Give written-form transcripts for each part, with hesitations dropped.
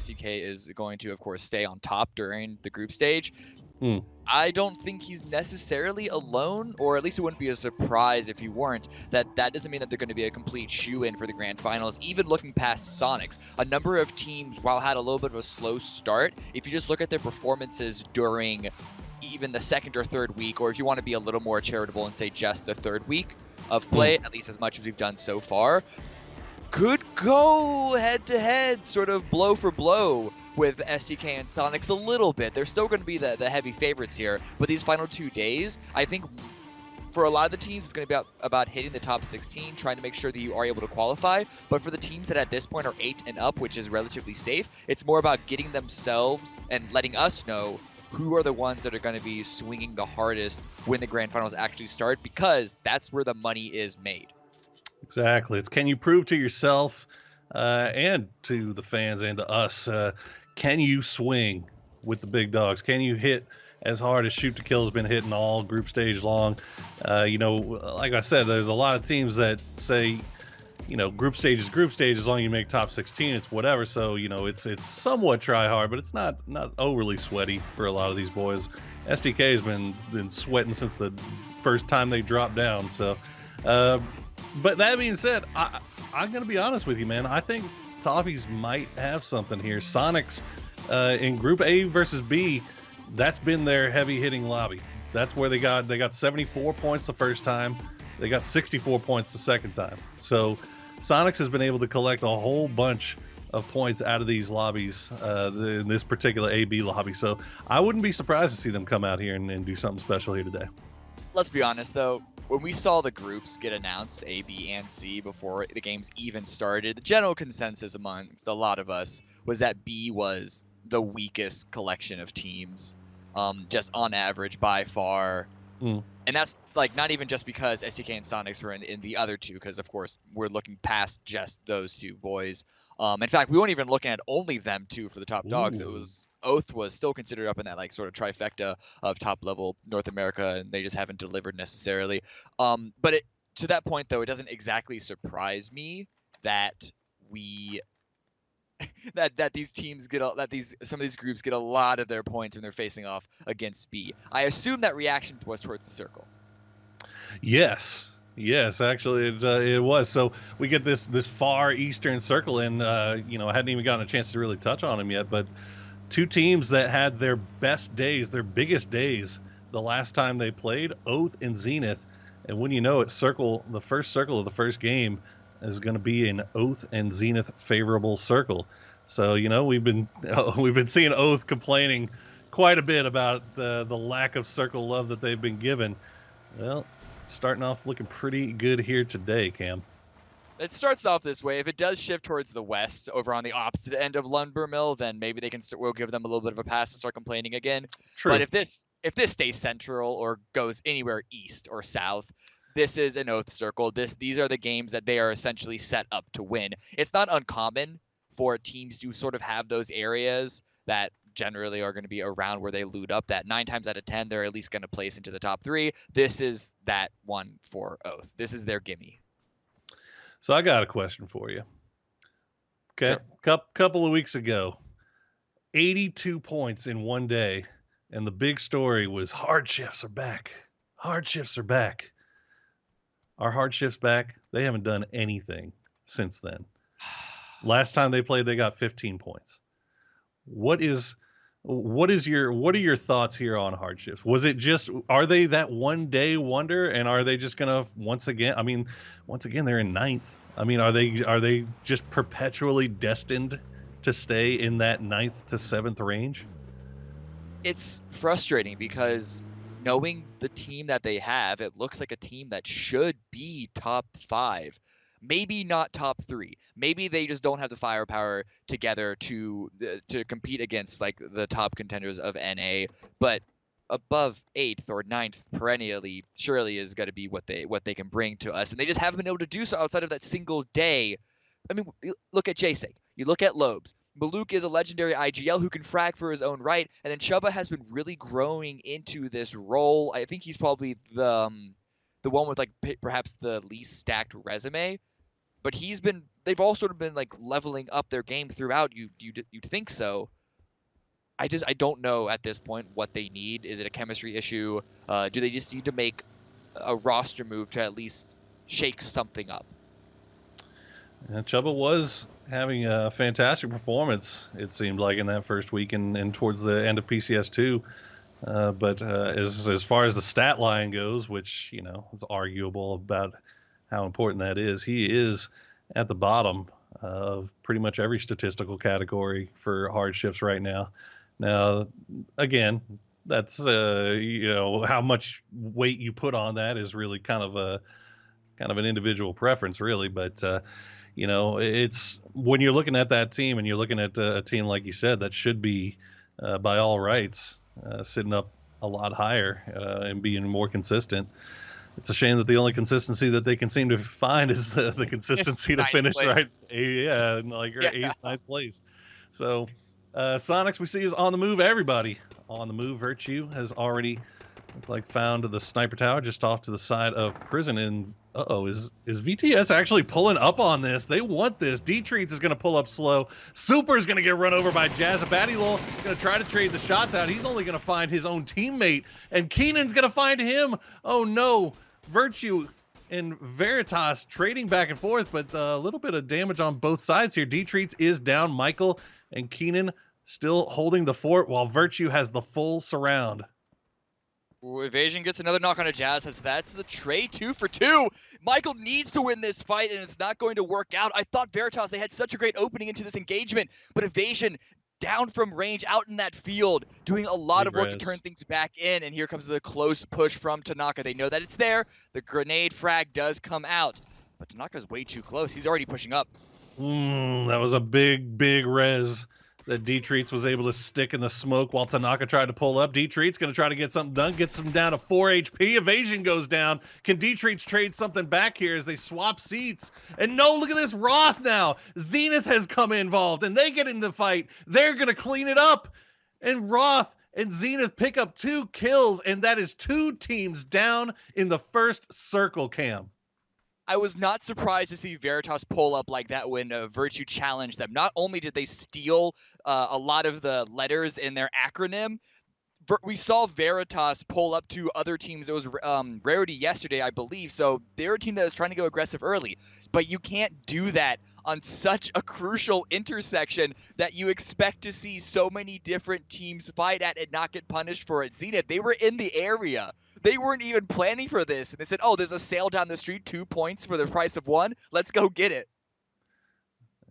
SEK is going to, of course, stay on top during the group stage. Hmm. I don't think he's necessarily alone, or at least it wouldn't be a surprise if he weren't. That doesn't mean that they're going to be a complete shoe-in for the grand finals. Even looking past Sonics, a number of teams, while had a little bit of a slow start, if you just look at their performances during even the second or third week, or if you want to be a little more charitable and say just the third week of play, at least as much as we've done so far, could go head-to-head, sort of blow for blow with STK and Sonics a little bit. They're still going to be the heavy favorites here, but these final 2 days, I think for a lot of the teams, it's going to be about hitting the top 16, trying to make sure that you are able to qualify. But for the teams that at this point are 8 and up, which is relatively safe, it's more about getting themselves and letting us know who are the ones that are going to be swinging the hardest when the grand finals actually start, because that's where the money is made. Exactly. It's can you prove to yourself and to the fans and to us, can you swing with the big dogs? Can you hit as hard as Shoot to Kill has been hitting all group stage long? Like I said, there's a lot of teams that say, group stage is group stage. As long as you make top 16, it's whatever. So, it's somewhat try hard, but it's not overly sweaty for a lot of these boys. SDK has been sweating since the first time they dropped down. So, but that being said, I'm going to be honest with you, man. I think Toffees might have something here. Sonics in Group A versus B, that's been their heavy hitting lobby. That's where they got 74 points the first time. They got 64 points the second time. So Sonics has been able to collect a whole bunch of points out of these lobbies, in this particular AB lobby. So I wouldn't be surprised to see them come out here and do something special here today. Let's be honest, though. When we saw the groups get announced, A, B, and C, before the games even started, the general consensus amongst a lot of us was that B was the weakest collection of teams, just on average by far. And that's like not even just because SEK and Sonics were in the other two, because of course we're looking past just those two boys. In fact, we weren't even looking at only them two for the top dogs. It was Oath was still considered up in that like sort of trifecta of top level North America, and they just haven't delivered necessarily. But to that point though, it doesn't exactly surprise me that that these teams some of these groups get a lot of their points when they're facing off against B. I assume that reaction was towards the circle. Yes, actually it was. So we get this far eastern circle, and I hadn't even gotten a chance to really touch on them yet, but two teams that had their best days, their biggest days the last time they played, Oath and Zenith. And when you know it, the first circle of the first game is going to be an Oath and Zenith favorable circle. So we've been seeing Oath complaining quite a bit about the lack of circle love that they've been given. Well, starting off looking pretty good here today, Cam. It starts off this way. If it does shift towards the west, over on the opposite end of Lundbermill, then maybe we'll give them a little bit of a pass to start complaining again. True. But if this stays central or goes anywhere east or south, this is an Oath circle. These are the games that they are essentially set up to win. It's not uncommon for teams to sort of have those areas that generally are going to be around where they loot up, that 9 times out of 10 they're at least going to place into the top 3. This is that one for Oath. This is their gimme. So I got a question for you. Okay, sure. Couple of weeks ago, 82 points in one day, and the big story was hard shifts are back. Hard shifts are back. Are hard shifts back? They haven't done anything since then. Last time they played, they got 15 points. What are your thoughts here on hard shifts? Are they that one day wonder, and are they just gonna once again they're in 9th. I mean, are they just perpetually destined to stay in that 9th to 7th range? It's frustrating because knowing the team that they have, it looks like a team that should be top 5. Maybe not top 3. Maybe they just don't have the firepower together to compete against like the top contenders of NA. But above 8th or 9th perennially surely is going to be what they can bring to us, and they just haven't been able to do so outside of that single day. I mean, look at JSig. You look at Lobes. Maluk is a legendary IGL who can frag for his own right, and then Chuba has been really growing into this role. I think he's probably the one with like perhaps the least stacked resume. but they've all sort of been like leveling up their game throughout. You'd think so. I don't know at this point what they need. Is it a chemistry issue? Do they just need to make a roster move to at least shake something up? And Chuba was having a fantastic performance, it seemed like, in that first week and towards the end of PCS2. But as far as the stat line goes, which, it's arguable about how important that is, he is at the bottom of pretty much every statistical category for hard shifts right now. Now, again, that's, how much weight you put on that is really kind of an individual preference, really. But, it's when you're looking at that team and you're looking at a team, like you said, that should be, by all rights, sitting up a lot higher and being more consistent. It's a shame that the only consistency that they can seem to find is the consistency to finish right, eighth, ninth place. So Sonics, we see, is on the move. Everybody on the move. Virtue has already found the sniper tower just off to the side of prison. And is VTS actually pulling up on this? They want this. D-Treats is going to pull up slow. Super is going to get run over by Jazz. Battylol going to try to trade the shots out. He's only going to find his own teammate, and Keenan's going to find him. Oh no, Virtue and Veritas trading back and forth, but a little bit of damage on both sides here. D-Treats is down. Michael and Keenan still holding the fort while Virtue has the full surround. Evasion gets another knock on a Jazz. That's the trade 2 for 2. Michael needs to win this fight, and it's not going to work out. I thought Veritas, they had such a great opening into this engagement, but Evasion down from range out in that field, doing a lot of work to turn things back in, and here comes the close push from Tanaka. They know that it's there. The grenade frag does come out, but Tanaka's way too close. He's already pushing up. That was a big res that D-Treats was able to stick in the smoke while Tanaka tried to pull up. D-Treats going to try to get something done, gets him down to 4 HP. Evasion goes down. Can D-Treats trade something back here as they swap seats? And no, look at this Roth now. Zenith has come involved, and they get into the fight. They're going to clean it up. And Roth and Zenith pick up 2 kills, and that is 2 teams down in the first circle, Cam. I was not surprised to see Veritas pull up like that when Virtue challenged them. Not only did they steal a lot of the letters in their acronym, we saw Veritas pull up to other teams. It was Rarity yesterday, I believe. So they're a team that is trying to go aggressive early. But you can't do that on such a crucial intersection that you expect to see so many different teams fight at and not get punished for it. Zenith, they were in the area. They weren't even planning for this. And they said, oh, there's a sale down the street, 2 points for the price of 1. Let's go get it.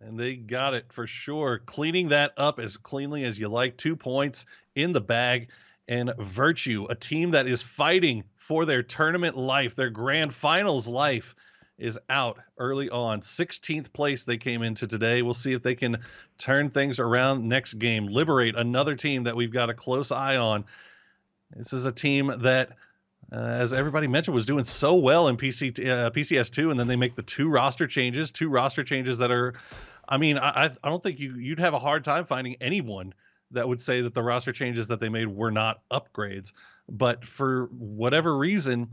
And they got it for sure. Cleaning that up as cleanly as you like. 2 points in the bag. And Virtue, a team that is fighting for their tournament life, their grand finals life, is out early on. 16th place they came into today. We'll see if they can turn things around next game. Liberate, another team that we've got a close eye on. This is a team that, as everybody mentioned, was doing so well in PCS2, and then they make the 2 roster changes that are, I don't think you'd have a hard time finding anyone that would say that the roster changes that they made were not upgrades. But for whatever reason,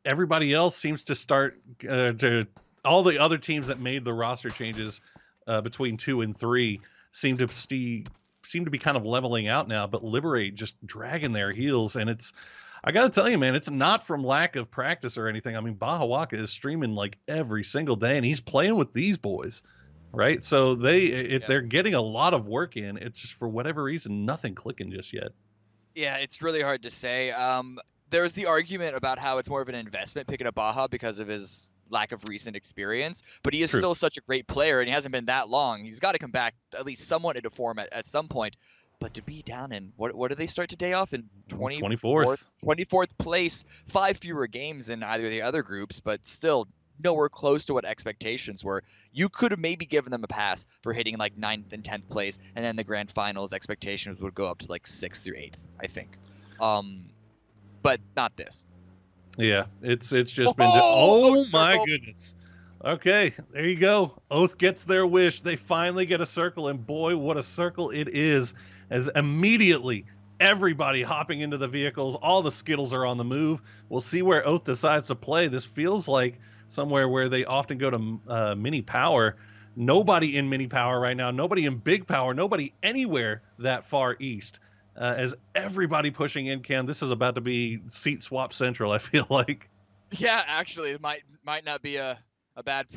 everybody else seems to start all the other teams that made the roster changes between 2 and 3 seem to be kind of leveling out now, but Liberate just dragging their heels. And I got to tell you, man, it's not from lack of practice or anything. I mean, Bahawaka is streaming like every single day, and he's playing with these boys, right? So they're getting a lot of work in. It's just, for whatever reason, nothing clicking just yet. Yeah, it's really hard to say. There's the argument about how it's more of an investment picking up Baja because of his lack of recent experience, but he is still such a great player, and he hasn't been that long. He's got to come back at least somewhat into form at some point. But to be down in, what do they start today off in? 24th place, 5 fewer games than either of the other groups, but still nowhere close to what expectations were. You could have maybe given them a pass for hitting like 9th and 10th place, and then the grand finals expectations would go up to like 6th through 8th, I think. But not this. Yeah, it's just been. Oh my goodness. Okay, there you go. Oath gets their wish. They finally get a circle, and boy, what a circle it is. As immediately everybody hopping into the vehicles, all the Skittles are on the move. We'll see where Oath decides to play. This feels like somewhere where they often go to mini power. Nobody in mini power right now, nobody in big power, nobody anywhere that far east. As everybody pushing in, Cam, this is about to be seat swap central, I feel like. Yeah, actually, it might not be a bad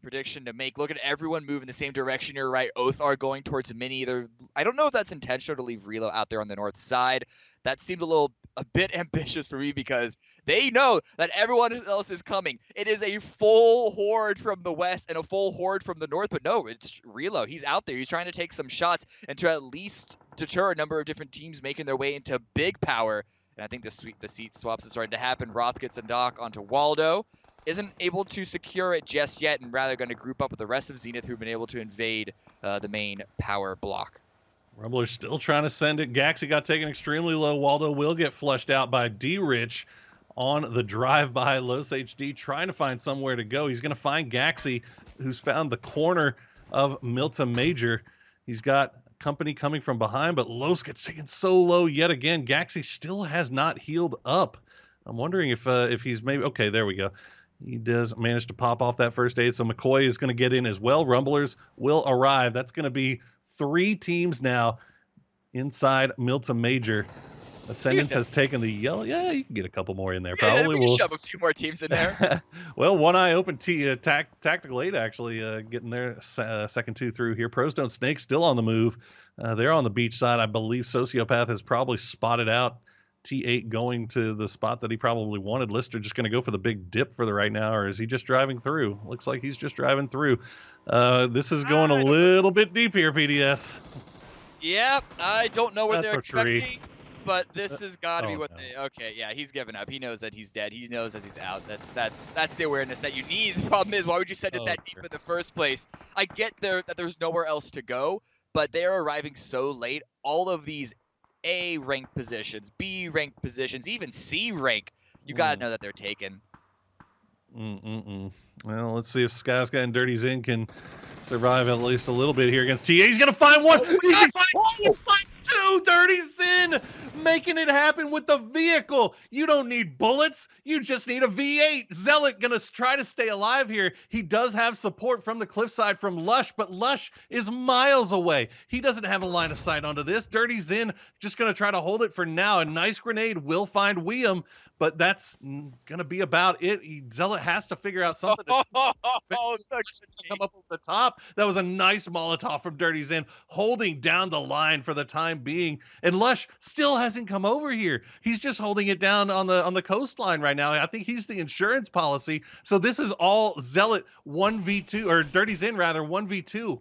prediction to make. Look at everyone moving the same direction. You're right. Oath are going towards mini. I don't know if that's intentional to leave Relo out there on the north side. That seemed a bit ambitious for me because they know that everyone else is coming. It is a full horde from the west and a full horde from the north, but no, it's Relo. He's out there. He's trying to take some shots and to at least deter a number of different teams making their way into big power. And I think the seat swaps is starting to happen. Roth gets a knock onto Waldo. Isn't able to secure it just yet, and rather going to group up with the rest of Zenith, who've been able to invade the main power block. Rumbler's still trying to send it. Gaxi got taken extremely low. Waldo will get flushed out by D-Rich on the drive-by. Los HD trying to find somewhere to go. He's going to find Gaxi, who's found the corner of Milta Major. He's got company coming from behind, but Los gets taken so low yet again. Gaxi still has not healed up. I'm wondering if he's maybe... Okay, there we go. He does manage to pop off that first aid, so McCoy is going to get in as well. Rumblers will arrive. That's going to be 3 teams now inside Milta Major. Ascendance has taken the yellow. Yeah, you can get a couple more in there. Probably we'll shove a few more teams in there. Well, One Eye Open Tactical 8 actually getting their second 2 through here. Pros Don't Snake still on the move. They're on the beach side. I believe Sociopath has probably spotted out T8 going to the spot that he probably wanted. Lister just going to go for the big dip for the right now, or is he just driving through? Looks like he's just driving through. This is going a little bit deep here, PDS. Yep, I don't know what they're expecting, tree. but this has got to be Oh, what no. they... Okay, yeah, he's given up. He knows that he's dead. He knows that he's out. That's the awareness that you need. The problem is, why would you send it that deep in the first place? I get that there's nowhere else to go, but they're arriving so late. All of these A rank positions, B rank positions, even C rank, you gotta know that they're taken. Well, let's see if Skysky and Dirty Zen can survive at least a little bit here against TA. He's gonna find one. He finds 2. Dirty Zen making it happen with the vehicle. You don't need bullets. You just need a V8. Zealot gonna try to stay alive here. He does have support from the cliffside from Lush, but Lush is miles away. He doesn't have a line of sight onto this. Dirty Zen just gonna try to hold it for now. A nice grenade will find Wiam, but that's gonna be about it. Zealot has to figure out something to come up over the top. That was a nice Molotov from Dirty Zen, holding down the line for the time being. And Lush still hasn't come over here. He's just holding it down on the coastline right now. I think he's the insurance policy. So this is all Zealot 1v2, or Dirty Zen rather 1v2.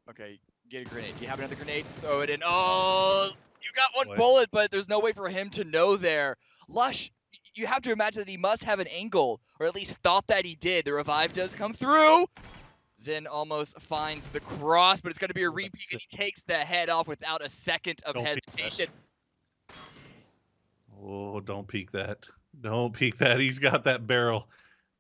Okay, get a grenade. Do you have another grenade? Throw it in. Oh, you got one What? bullet, but there's no way for him to know there. Lush, you have to imagine that he must have an angle, or at least thought that he did. The revive does come through. Zen almost finds the cross, but it's going to be a repeat, and he takes the head off without a second of hesitation. Oh, don't peek that. Don't peek that. He's got that barrel,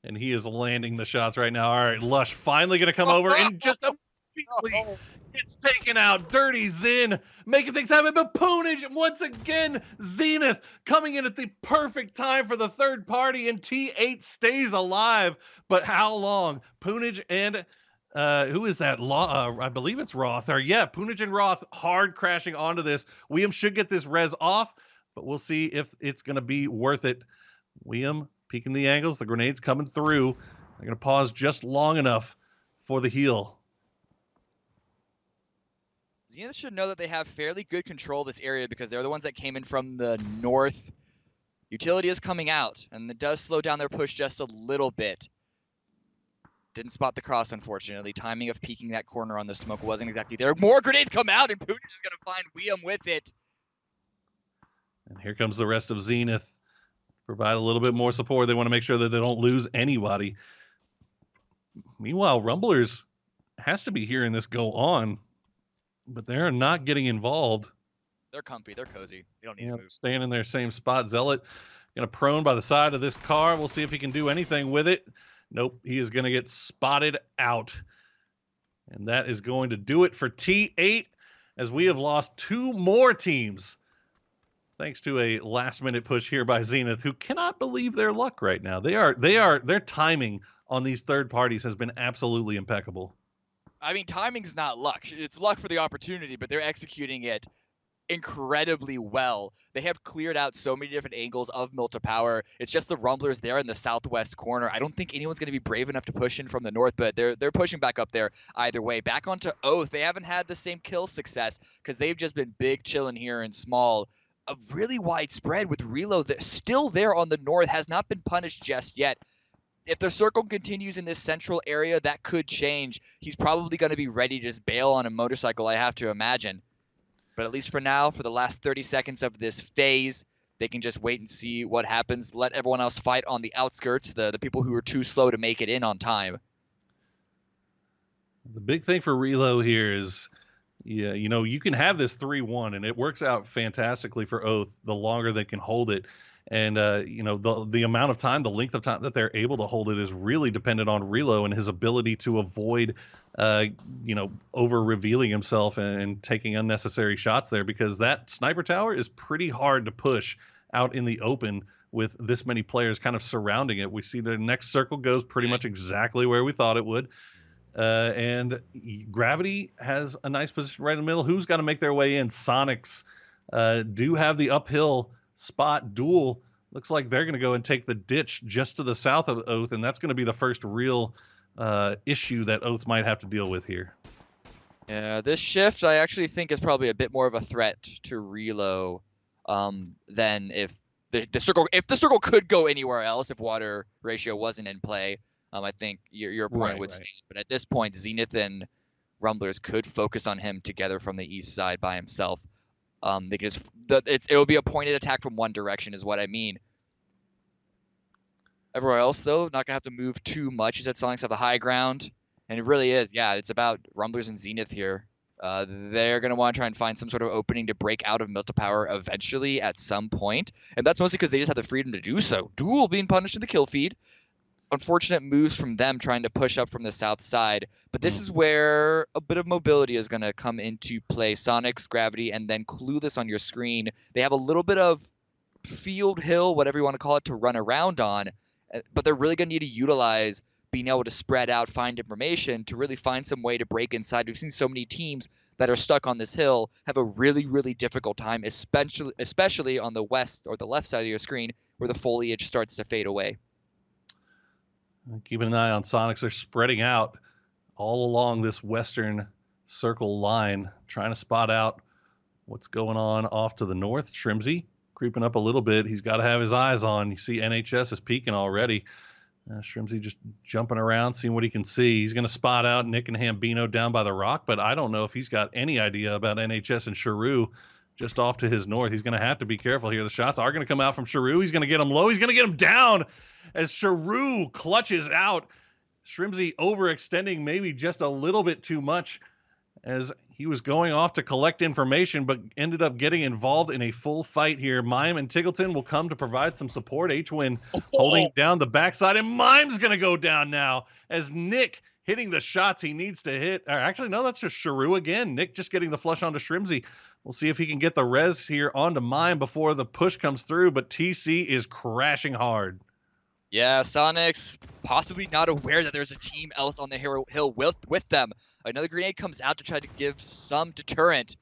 and he is landing the shots right now. All right, Lush finally going to come over and just immediately gets taken out. Dirty Zen making things happen, but Poonage once again, Zenith coming in at the perfect time for the third party, and T8 stays alive. But how long? Poonage and who is that? I believe it's Roth. Or yeah, Poonage and Roth hard crashing onto this. Wiam should get this res off, but we'll see if it's going to be worth it. Wiam peeking the angles. The grenade's coming through. They're going to pause just long enough for the heal. Zenith should know that they have fairly good control of this area because they're the ones that came in from the north. Utility is coming out, and it does slow down their push just a little bit. Didn't spot the cross, unfortunately. Timing of peeking that corner on the smoke wasn't exactly there. More grenades come out, and Poonage is going to find Wiam with it. And here comes the rest of Zenith. Provide a little bit more support. They want to make sure that they don't lose anybody. Meanwhile, Rumblers has to be hearing this go on, but they're not getting involved. They're comfy. They're cozy. They don't need to move. Staying in their same spot. Zealot going to prone by the side of this car. We'll see if he can do anything with it. Nope, he is going to get spotted out. And that is going to do it for T8, as we have lost 2 more teams thanks to a last-minute push here by Zenith, who cannot believe their luck right now. Their timing on these third parties has been absolutely impeccable. I mean, timing's not luck. It's luck for the opportunity, but they're executing it incredibly well. They have cleared out so many different angles of Mill to Power. It's just the Rumblers there in the southwest corner. I don't think anyone's going to be brave enough to push in from the north, but they're pushing back up there either way. Back onto Oath. They haven't had the same kill success because they've just been big chilling here in small. A really wide spread with Reload that's still there on the north, has not been punished just yet. If the circle continues in this central area, that could change. He's probably going to be ready to just bail on a motorcycle, I have to imagine. But at least for now, for the last 30 seconds of this phase, they can just wait and see what happens. Let everyone else fight on the outskirts, the people who are too slow to make it in on time. The big thing for Relo here is, yeah, you can have this 3-1, and it works out fantastically for Oath the longer they can hold it. And, the amount of time, the length of time that they're able to hold it is really dependent on Relo and his ability to avoid, over revealing himself and taking unnecessary shots there, because that sniper tower is pretty hard to push out in the open with this many players kind of surrounding it. We see the next circle goes pretty much exactly where we thought it would. And Gravity has a nice position right in the middle. Who's got to make their way in? Sonics do have the uphill spot. Duel looks like they're going to go and take the ditch just to the south of Oath, and that's going to be the first real issue that Oath might have to deal with here. Yeah, this shift I actually think is probably a bit more of a threat to Relo than if the circle could go anywhere else, if water ratio wasn't in play. I think your point would stand. But at this point, Zenith and Rumblers could focus on him together from the east side by himself. They can just it will be a pointed attack from one direction, is what I mean. Everywhere else, though, not gonna have to move too much. You said Sonics have the high ground, and it really is. Yeah, it's about Rumblers and Zenith here. They're gonna want to try and find some sort of opening to break out of Milta Power eventually at some point, and that's mostly because they just have the freedom to do so. Duel being punished in the kill feed. Unfortunate moves from them trying to push up from the south side, but this is where a bit of mobility is going to come into play. Sonics, Gravity, and then Clueless on your screen. They have a little bit of field hill, whatever you want to call it, to run around on, but they're really going to need to utilize being able to spread out, find information, to really find some way to break inside. We've seen so many teams that are stuck on this hill have a really, really difficult time, especially on the west or the left side of your screen where the foliage starts to fade away. Keeping an eye on Sonics. They're spreading out all along this western circle line, trying to spot out what's going on off to the north. Shrimsy creeping up a little bit. He's got to have his eyes on. You see NHS is peeking already. Shrimsy just jumping around, seeing what he can see. He's going to spot out Nick and Hambino down by the rock, but I don't know if he's got any idea about NHS and Sharu just off to his north. He's going to have to be careful here. The shots are going to come out from Sharu. He's going to get him low. He's going to get him down as Sharu clutches out. Shrimsy overextending maybe just a little bit too much as he was going off to collect information, but ended up getting involved in a full fight here. Mime and Tiggleton will come to provide some support. H-Win holding down the backside, and Mime's going to go down now as Nick hitting the shots he needs to hit. Actually, no, that's just Sharu again. Nick just getting the flush onto Shrimsy. We'll see if he can get the res here onto Mime before the push comes through, but TC is crashing hard. Yeah, Sonics possibly not aware that there's a team else on the hill with them. Another grenade comes out to try to give some deterrent,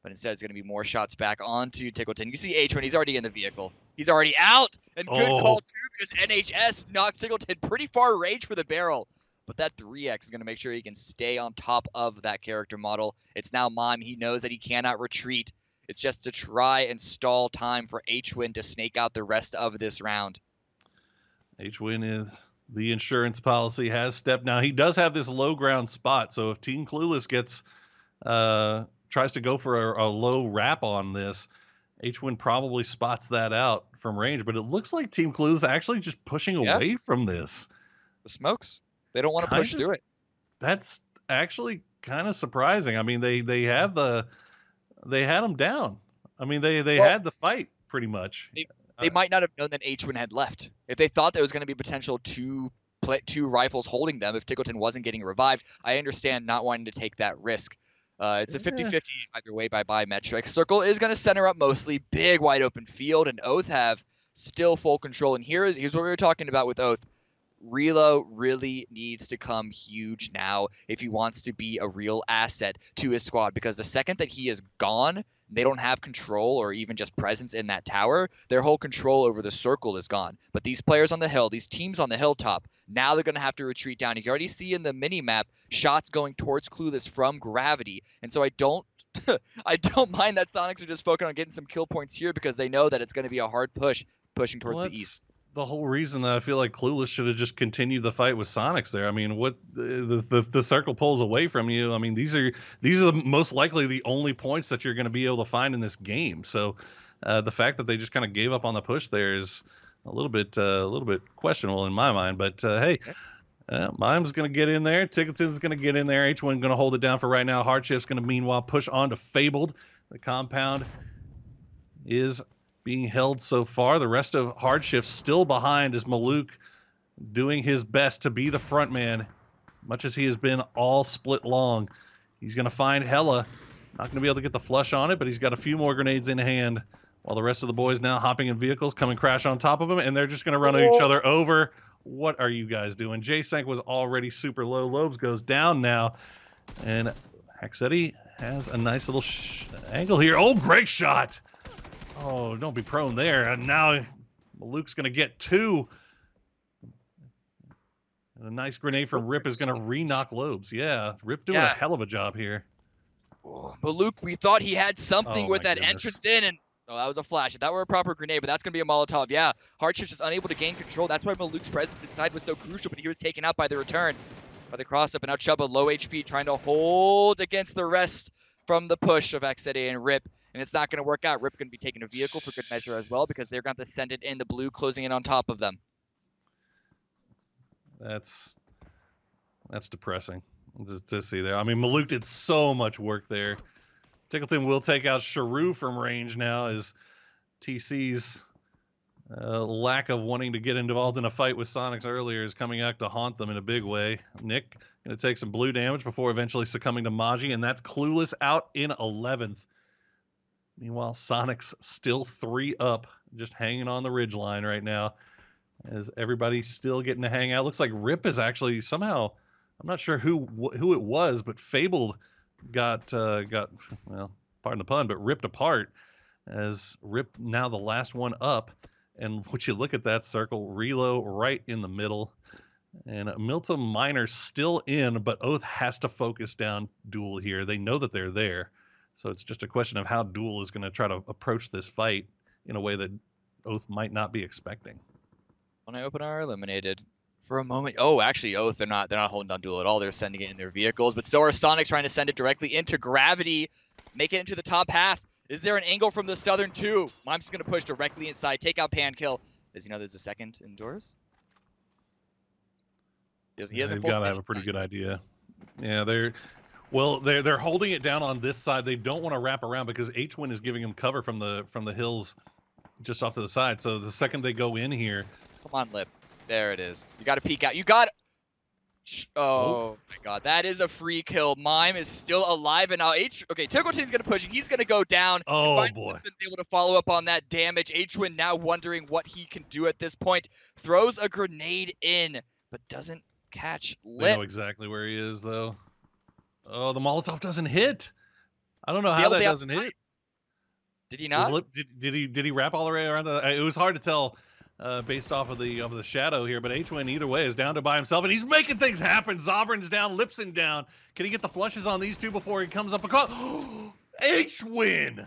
but instead it's going to be more shots back onto Tiggleton. You see H when he's already in the vehicle. He's already out, and good call too, because NHS knocks Tiggleton pretty far range for the barrel. But that 3x is going to make sure he can stay on top of that character model. It's now Mime. He knows that he cannot retreat. It's just to try and stall time for H-Win to snake out the rest of this round. H-Win is the insurance policy has stepped. Now he does have this low ground spot, so if Team Clueless gets tries to go for a low wrap on this, H-Win probably spots that out from range. But it looks like Team Clueless actually just pushing away from this. The smokes. They don't want to push through it. That's actually kind of surprising. I mean, they had them down. I mean, they had the fight pretty much. They might not have known that H-Win had left. If they thought there was going to be potential two rifles holding them, if Tiggleton wasn't getting revived, I understand not wanting to take that risk. It's a 50-50 either way by metric. Circle is going to center up mostly, big wide open field, and Oath have still full control. And here's what we were talking about with Oath. Relo really needs to come huge now if he wants to be a real asset to his squad, because the second that he is gone, they don't have control or even just presence in that tower. Their whole control over the circle is gone. But these players on the hill, these teams on the hilltop, now they're going to have to retreat down. You can already see in the mini map shots going towards Clueless from gravity. And so I don't I don't mind that Sonics are just focusing on getting some kill points here, because they know that it's going to be a hard pushing towards the east. The whole reason that I feel like Clueless should have just continued the fight with Sonics there. I mean, what the circle pulls away from you. I mean, these are most likely the only points that you're going to be able to find in this game. So the fact that they just kind of gave up on the push there is a little bit questionable in my mind. But hey, Mime's going to get in there. Tickleton's going to get in there. H1 going to hold it down for right now. Hardshift's going to meanwhile push on to Fabled. The compound is being held so far. The rest of Hardshift still behind, as Maluk doing his best to be the front man, much as he has been all split long. He's going to find Hella. Not going to be able to get the flush on it, but he's got a few more grenades in hand, while the rest of the boys now hopping in vehicles, come and crash on top of him, and they're just going to run each other over. What are you guys doing? J-Sank was already super low. Lobes goes down now, and Haxetti has a nice little angle here. Oh, great shot! Oh, don't be prone there. And now Maluk's going to get two. And a nice grenade from Rip is going to re-knock Lobes. Yeah, Rip doing a hell of a job here. Maluk, we thought he had something with that entrance in, and that was a flash. If that were a proper grenade, but that's going to be a Molotov. Yeah, Hardshift's just unable to gain control. That's why Maluk's presence inside was so crucial, but he was taken out by the return, by the cross-up. And now Chuba, low HP, trying to hold against the rest from the push of Haxetti and Rip. And it's not going to work out. Rip going to be taking a vehicle for good measure as well, because they're going to have to send it in, the blue closing in on top of them. That's depressing to see there. I mean, Maluk did so much work there. Tickleton will take out Sharu from range now, as TC's lack of wanting to get involved in a fight with Sonics earlier is coming out to haunt them in a big way. Nick going to take some blue damage before eventually succumbing to Maji, and that's Clueless out in 11th. Meanwhile, Sonics still 3 up, just hanging on the ridgeline right now, as everybody's still getting to hang out. Looks like Rip is actually somehow, I'm not sure who it was, but Fabled got well, pardon the pun, but ripped apart, as Rip now the last one up. And would you look at that circle, Relo right in the middle, and Milton Minor still in, but Oath has to focus down Duel here. They know that they're there. So it's just a question of how Duel is going to try to approach this fight in a way that Oath might not be expecting. When I open our eliminated for a moment, oh, actually, Oath, they're not holding down Duel at all. They're sending it in their vehicles, but so are Sonics, trying to send it directly into gravity, make it into the top half. Is there an angle from the southern two? Mime's just going to push directly inside, take out Pan Kill. Does he know there's a second indoors? He hasn't. They've got to have a pretty good idea. Yeah, they're holding it down on this side. They don't want to wrap around, because H1 is giving them cover from the hills just off to the side. So the second they go in here, come on, Lip. There it is. You got to peek out. You got. Oh my God, that is a free kill. Mime is still alive, and now okay, Tickleton's gonna push, and he's gonna go down. Oh boy! Able to follow up on that damage. H1 now wondering what he can do at this point. Throws a grenade in, but doesn't catch Lip. I know exactly where he is though. Oh, the Molotov doesn't hit. I don't know how that doesn't hit. Did he not? Did he wrap all the way around? It was hard to tell based off of the shadow here, but H1 either way is down to by himself, and he's making things happen. Zovrin's down, Lipson down. Can he get the flushes on these two before he comes up across? H-Win!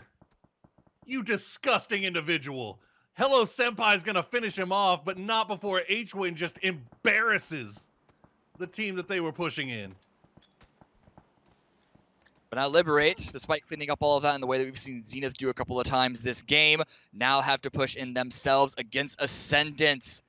You disgusting individual. Hello Senpai's gonna finish him off, but not before H-Win just embarrasses the team that they were pushing in. But now Liberate, despite cleaning up all of that in the way that we've seen Zenith do a couple of times this game, now have to push in themselves against Ascendants.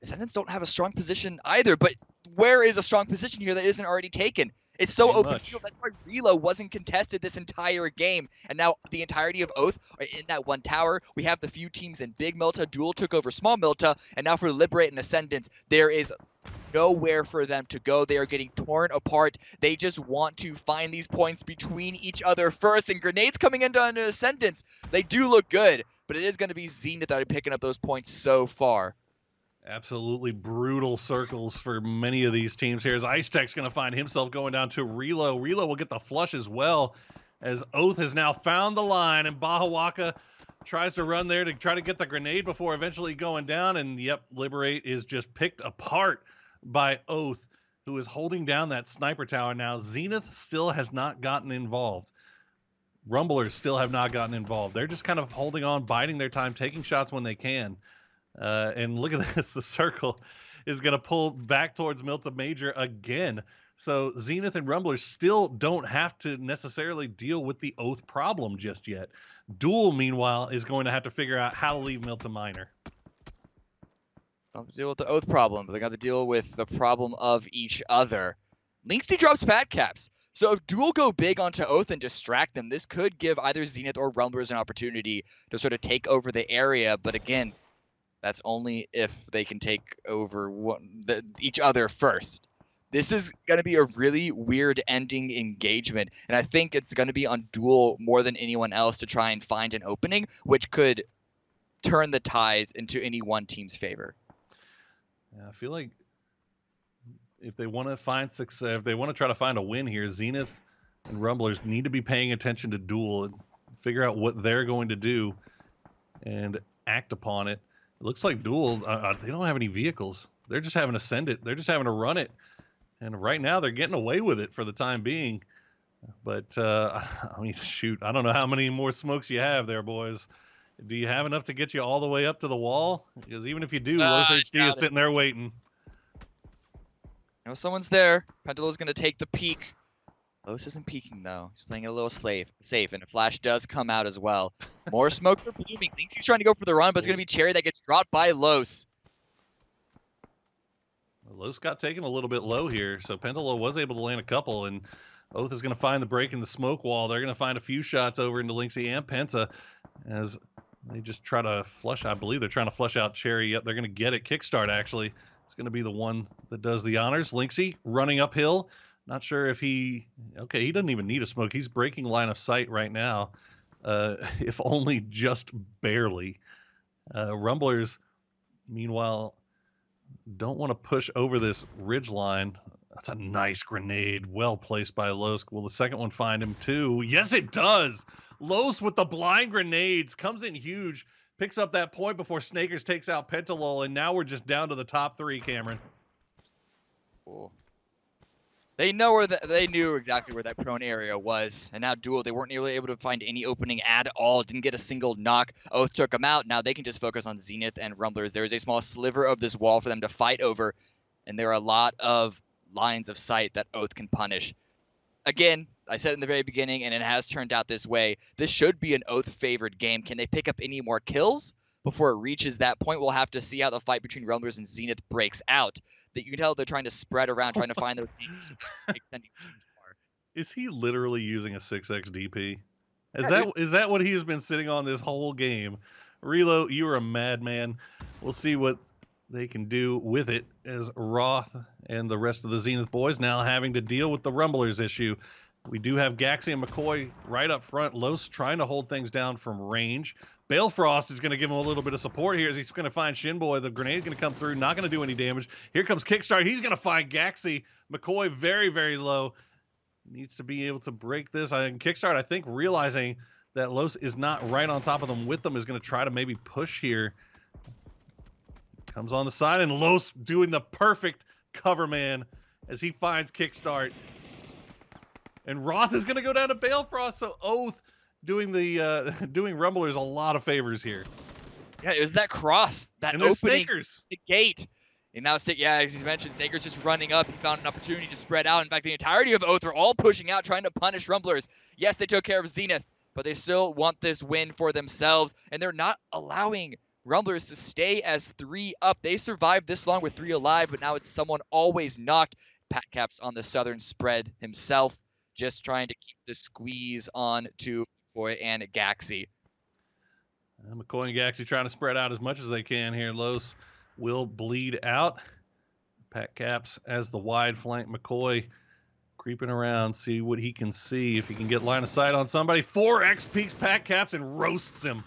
Ascendants don't have a strong position either, but where is a strong position here that isn't already taken? It's so open field. That's why Relo wasn't contested this entire game. And now the entirety of Oath are in that one tower. We have the few teams in Big Milta. Duel took over Small Milta. And now for Liberate and Ascendants, there is nowhere for them to go. They are getting torn apart. They just want to find these points between each other first. And grenades coming into an ascendance. They do look good, but it is going to be Zenith that are picking up those points so far. Absolutely brutal circles for many of these teams here. As Ice Tech's going to find himself going down to Relo. Relo will get the flush as well, as Oath has now found the line, and Bahawaka tries to run there to try to get the grenade before eventually going down. And yep, Liberate is just picked apart by Oath, who is holding down that sniper tower now. Zenith still has not gotten involved. Rumblers still have not gotten involved. They're just kind of holding on, biding their time, taking shots when they can. And look at this, the circle is going to pull back towards Milta Major again. So Zenith and Rumblers still don't have to necessarily deal with the Oath problem just yet. Duel, meanwhile, is going to have to figure out how to leave Milta Minor. Don't have to deal with the Oath problem, but they got to deal with the problem of each other. Linksy drops pad caps. So if Duel go big onto Oath and distract them, this could give either Zenith or Rumblers an opportunity to sort of take over the area. But again, that's only if they can take over each other first. This is going to be a really weird ending engagement, and I think it's going to be on Duel more than anyone else to try and find an opening, which could turn the tides into any one team's favor. Yeah, I feel like if they want to find success, if they want to try to find a win here, Zenith and Rumblers need to be paying attention to Duel and figure out what they're going to do and act upon it. It looks like Duel, they don't have any vehicles. They're just having to send it. They're just having to run it. And right now they're getting away with it for the time being. But, I mean, shoot, I don't know how many more smokes you have there, boys. Do you have enough to get you all the way up to the wall? Because even if you do, Los HD is sitting there waiting. You know, someone's there. Pentalo's going to take the peek. Los isn't peeking, though. He's playing it a little safe, and a flash does come out as well. More smoke for Blooming. Thinks he's trying to go for the run, but it's going to be Cherry that gets dropped by Los. Los got taken a little bit low here, so Pentalo was able to land a couple, and Oath is going to find the break in the smoke wall. They're going to find a few shots over into Linksy and Penta as they just try to flush. I believe they're trying to flush out Cherry. Yep, they're going to get it. Kickstart, actually. It's going to be the one that does the honors. Linksy running uphill. Not sure if he... Okay, he doesn't even need a smoke. He's breaking line of sight right now, if only just barely. Rumblers, meanwhile, don't want to push over this ridge line. That's a nice grenade. Well placed by Los. Will the second one find him too? Yes, it does. Los with the blind grenades comes in huge. Picks up that point before Snakers takes out Pentalol, and now we're just down to the top three, Cameron. Cool. They knew exactly where that prone area was, and now Duel, they weren't really able to find any opening at all. Didn't get a single knock. Oath took them out. Now they can just focus on Zenith and Rumblers. There is a small sliver of this wall for them to fight over, and there are a lot of lines of sight that Oath can punish. Again, I said in the very beginning, and it has turned out this way. This should be an Oath-favored game. Can they pick up any more kills before it reaches that point? We'll have to see how the fight between Rumblers and Zenith breaks out. That you can tell they're trying to spread around, trying to find those teams, extending teams far. Is he literally using a 6x DP? Is that what he has been sitting on this whole game? Relo, you are a madman. We'll see what they can do with it, as Roth and the rest of the Zenith boys now having to deal with the Rumblers issue. We do have Gaxi and McCoy right up front. Los trying to hold things down from range. Balefrost is going to give him a little bit of support here as he's going to find Shinboy. The grenade's going to come through, not going to do any damage. Here comes Kickstart. He's going to find Gaxi. McCoy very, very low. Needs to be able to break this. Kickstart, I think, realizing that Los is not right on top of them with them, is going to try to maybe push here. Comes on the side, and Los doing the perfect cover man as he finds Kickstart. And Roth is going to go down to Balefrost, so Oath doing the doing Rumblers a lot of favors here. Yeah, it was that cross, that and opening Snakers. the gate. And now, yeah, as you mentioned, Snakers just running up. He found an opportunity to spread out. In fact, the entirety of Oath are all pushing out, trying to punish Rumblers. Yes, they took care of Zenith, but they still want this win for themselves, and they're not allowing Rumblers to stay as 3 up. They survived this long with 3 alive, but now it's someone always knocked. Pat Caps on the southern spread himself, just trying to keep the squeeze on to McCoy and Gaxi. McCoy and Gaxi trying to spread out as much as they can here. Los will bleed out. Pat Caps as the wide flank. McCoy creeping around, see what he can see, if he can get line of sight on somebody. 4x peeks Pat Caps and roasts him.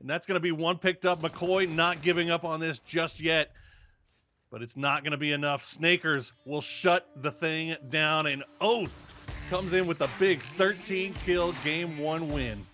And that's going to be one picked up. McCoy not giving up on this just yet. But it's not going to be enough. Snakers will shut the thing down. And Oath comes in with a big 13-kill Game 1 win.